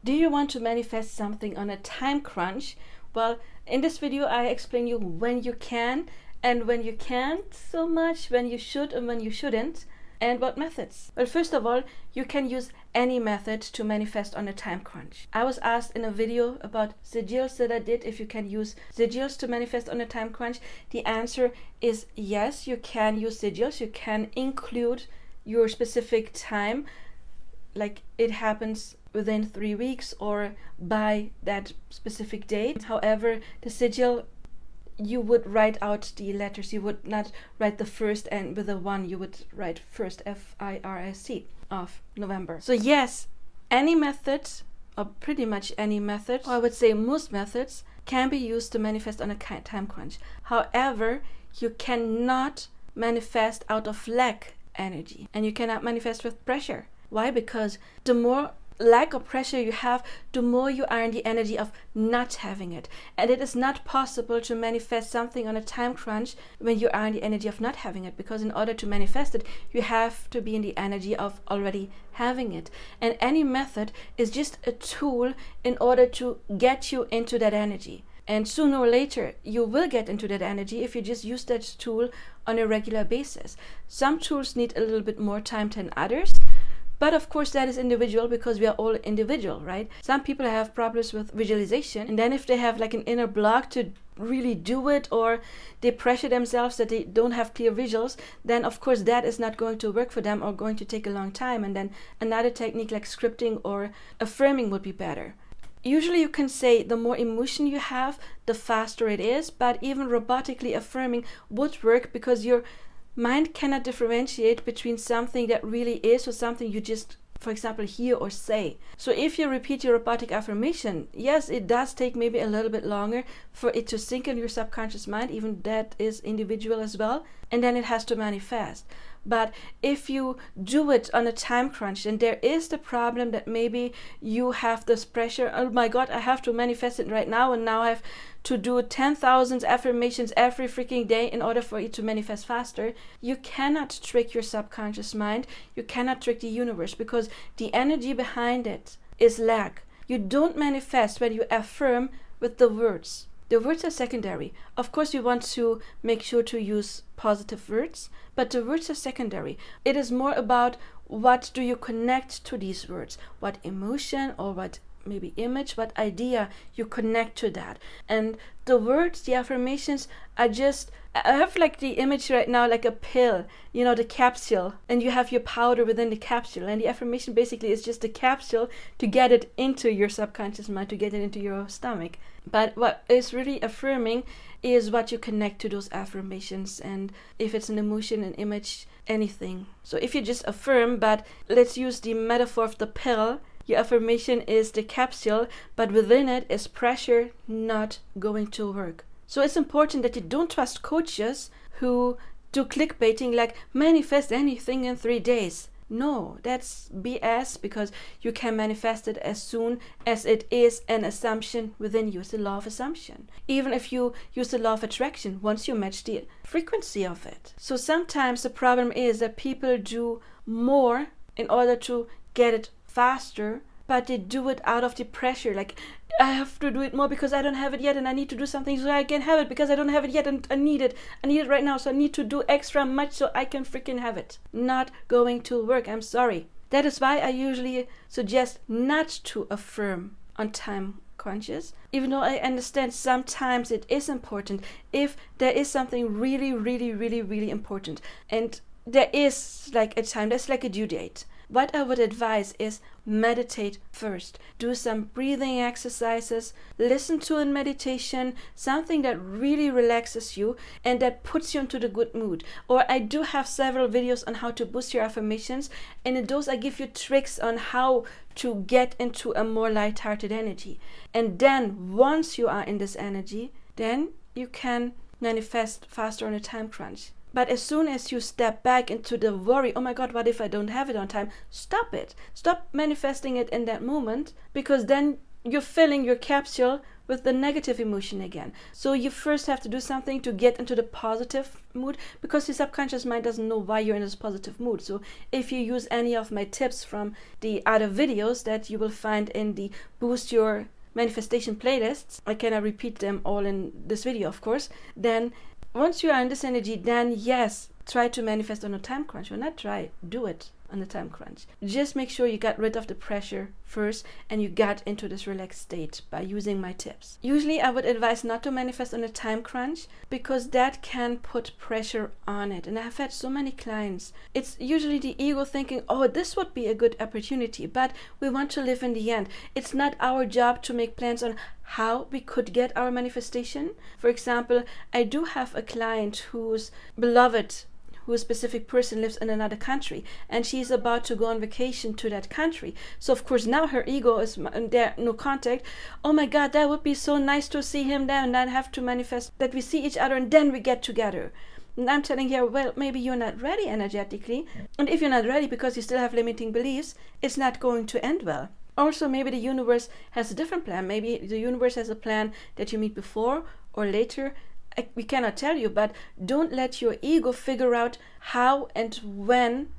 Do you want to manifest something on a time crunch? Well, in this video I explain you when you can and when you can't so much, when you should and when you shouldn't, and what methods. Well, first of all, you can use any method to manifest on a time crunch. I was asked in a video about sigils that I did if you can use sigils to manifest on a time crunch. The answer is yes, you can use sigils. You can include your specific time, like it happens within 3 weeks or by that specific date. However, the sigil, you would write out the letters. You would not write the first and with a 1, you would write first, F-I-R-S-T, of November. So yes, any method, or pretty much any method, or I would say most methods, can be used to manifest on a time crunch. However, you cannot manifest out of lack energy, and you cannot manifest with pressure. Why? Because the more lack or pressure you have, the more you are in the energy of not having it. And it is not possible to manifest something on a time crunch when you are in the energy of not having it, because in order to manifest it, you have to be in the energy of already having it. And any method is just a tool in order to get you into that energy. And sooner or later, you will get into that energy if you just use that tool on a regular basis. Some tools need a little bit more time than others. But of course that is individual, because we are all individual, right? Some people have problems with visualization, and then if they have like an inner block to really do it, or they pressure themselves that they don't have clear visuals, then of course that is not going to work for them or going to take a long time. And then another technique like scripting or affirming would be better. Usually you can say the more emotion you have, the faster it is, but even robotically affirming would work, because your mind cannot differentiate between something that really is or something you just, for example, hear or say. So if you repeat your robotic affirmation, yes, it does take maybe a little bit longer for it to sink in your subconscious mind, even that is individual as well, and then it has to manifest. But if you do it on a time crunch, and there is the problem that maybe you have this pressure, oh my God, I have to manifest it right now, and now I have to do 10,000 affirmations every freaking day in order for it to manifest faster, you cannot trick your subconscious mind. You cannot trick the universe, because the energy behind it is lack. You don't manifest when you affirm with the words. The words are secondary. Of course, we want to make sure to use positive words, but the words are secondary. It is more about what do you connect to these words, what emotion or what maybe image, what idea you connect to that. And the words, the affirmations are just, I have like the image right now like a pill, you know, the capsule, and you have your powder within the capsule, and the affirmation basically is just the capsule to get it into your subconscious mind, to get it into your stomach. But what is really affirming is what you connect to those affirmations, and if it's an emotion, an image, anything. So if you just affirm, but let's use the metaphor of the pill, your affirmation is the capsule, but within it is pressure not going to work. So it's important that you don't trust coaches who do clickbaiting like manifest anything in 3 days. No, that's BS, because you can manifest it as soon as it is an assumption within you. It's the law of assumption. Even if you use the law of attraction, once you match the frequency of it. So sometimes the problem is that people do more in order to get it faster, but they do it out of the pressure, like I have to do it more because I don't have it yet, and I need to do something so I can have it because I don't have it yet, and I need it right now, so I need to do extra much so I can freaking have it. Not going to work, I'm sorry. That is why I usually suggest not to affirm on time crunches, even though I understand sometimes it is important if there is something really, really, really, really important, and there is like a time, there's like a due date. What I would advise is meditate first. Do some breathing exercises, listen to a meditation, something that really relaxes you and that puts you into the good mood. Or I do have several videos on how to boost your affirmations, and in those I give you tricks on how to get into a more light-hearted energy. And then once you are in this energy, then you can manifest faster on a time crunch. But as soon as you step back into the worry, oh my God, what if I don't have it on time? Stop it. Stop manifesting it in that moment, because then you're filling your capsule with the negative emotion again. So you first have to do something to get into the positive mood, because your subconscious mind doesn't know why you're in this positive mood. So if you use any of my tips from the other videos that you will find in the Boost Your Manifestation playlists, I cannot repeat them all in this video, of course, then once you are in this energy, then yes, try to manifest on a time crunch. Or not try, do it on the time crunch. Just make sure you got rid of the pressure first and you got into this relaxed state by using my tips. Usually I would advise not to manifest on a time crunch, because that can put pressure on it. And I've had so many clients, it's usually the ego thinking, oh, this would be a good opportunity, but we want to live in the end. It's not our job to make plans on how we could get our manifestation. For example, I do have a client whose beloved, who a specific person lives in another country, and she's about to go on vacation to that country. So of course now her ego is there, no contact. Oh my God, that would be so nice to see him there, and then have to manifest that we see each other and then we get together. And I'm telling her, well, maybe you're not ready energetically. And if you're not ready because you still have limiting beliefs, it's not going to end well. Also, maybe the universe has a different plan. Maybe the universe has a plan that you meet before or later. We cannot tell you, but don't let your ego figure out how and when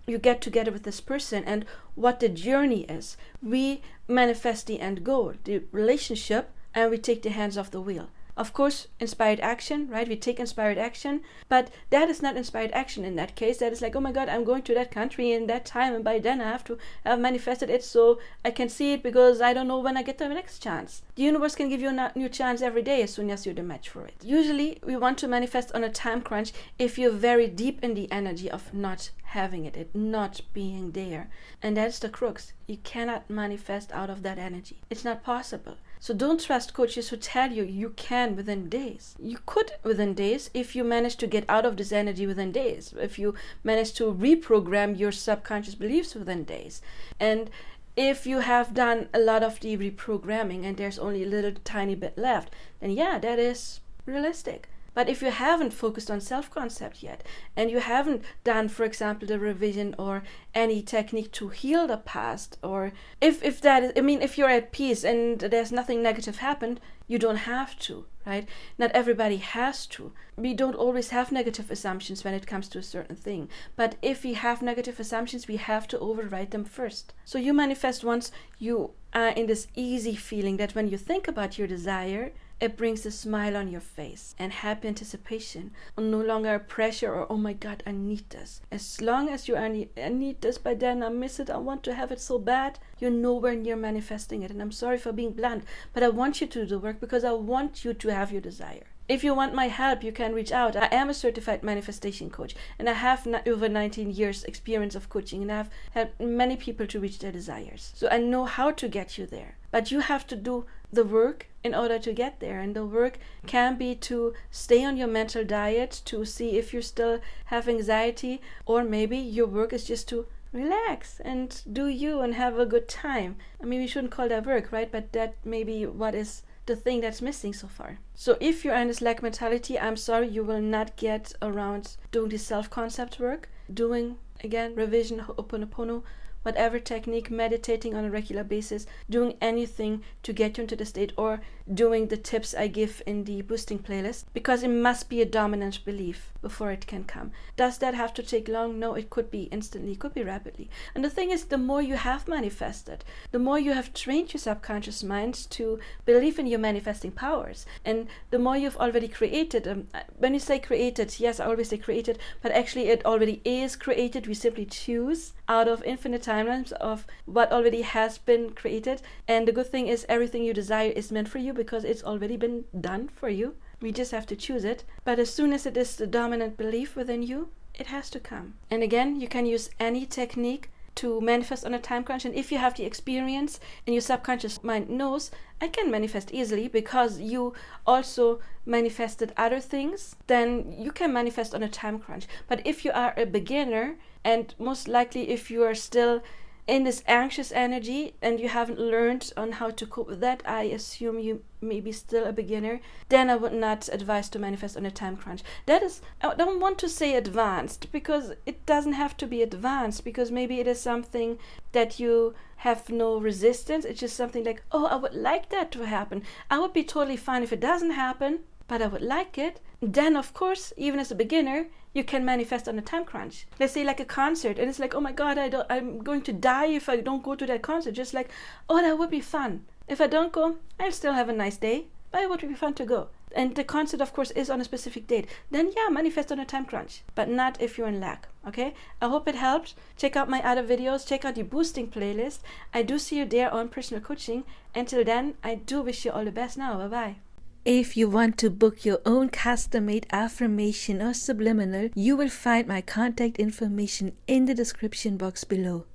you get together with this person and what the journey is. We manifest the end goal, the relationship, and we take the hands off the wheel. Of course, inspired action, right? We take inspired action, but that is not inspired action in that case. That is like, oh my God, I'm going to that country in that time, and by then I have to have manifested it so I can see it, because I don't know when I get the next chance. The universe can give you a new chance every day as soon as you're the match for it. Usually, we want to manifest on a time crunch if you're very deep in the energy of not having it not being there. And that's the crux. You cannot manifest out of that energy. It's not possible. So don't trust coaches who tell you you can within days. You could within days if you manage to get out of this energy within days, if you manage to reprogram your subconscious beliefs within days. And if you have done a lot of the reprogramming and there's only a little tiny bit left, then yeah, that is realistic. But if you haven't focused on self-concept yet, and you haven't done, for example, the revision or any technique to heal the past, or if that is, I mean, if you're at peace and there's nothing negative happened, you don't have to, right? Not everybody has to. We don't always have negative assumptions when it comes to a certain thing. But if we have negative assumptions, we have to override them first. So you manifest once you are in this easy feeling that when you think about your desire, it brings a smile on your face and happy anticipation, and no longer pressure or, oh my God, I need this. As long as you are, I need this, by then I miss it, I want to have it so bad, you're nowhere near manifesting it. And I'm sorry for being blunt, but I want you to do the work because I want you to have your desire. If you want my help, you can reach out. I am a certified manifestation coach, and I have over 19 years experience of coaching, and I've helped many people to reach their desires. So I know how to get you there. But you have to do the work in order to get there. And the work can be to stay on your mental diet, to see if you still have anxiety, or maybe your work is just to relax and do you and have a good time. I mean, we shouldn't call that work, right? But that may be what is the thing that's missing so far. So if you're in this lack mentality, I'm sorry, you will not get around doing the self-concept work, doing, again, revision, Ho'oponopono, whatever technique, meditating on a regular basis, doing anything to get you into the state, or doing the tips I give in the boosting playlist, because it must be a dominant belief before it can come. Does that have to take long? No, it could be instantly, it could be rapidly. And the thing is, the more you have manifested, the more you have trained your subconscious mind to believe in your manifesting powers, and the more you've already created. When you say created, yes, I always say created, but actually it already is created. We simply choose out of infinite timelines of what already has been created. And the good thing is, everything you desire is meant for you because it's already been done for you. We just have to choose it. But as soon as it is the dominant belief within you, it has to come. And again, you can use any technique to manifest on a time crunch. And if you have the experience and your subconscious mind knows, I can manifest easily because you also manifested other things, then you can manifest on a time crunch. But if you are a beginner, and most likely if you are still in this anxious energy and you haven't learned on how to cope with that, I assume you may be still a beginner, then I would not advise to manifest on a time crunch. That is, I don't want to say advanced, because it doesn't have to be advanced, because maybe it is something that you have no resistance. It's just something like, oh, I would like that to happen. I would be totally fine if it doesn't happen, but I would like it. Then, of course, even as a beginner, you can manifest on a time crunch. Let's say like a concert, and it's like, oh my God, I'm going to die if I don't go to that concert. Just like, oh, that would be fun. If I don't go, I'll still have a nice day, but it would be fun to go. And the concert, of course, is on a specific date. Then yeah, manifest on a time crunch, but not if you're in lack. Okay, I hope it helped. Check out my other videos, check out the boosting playlist. I do see you there on personal coaching. Until then, I do wish you all the best now. Bye bye. If you want to book your own custom-made affirmation or subliminal, you will find my contact information in the description box below.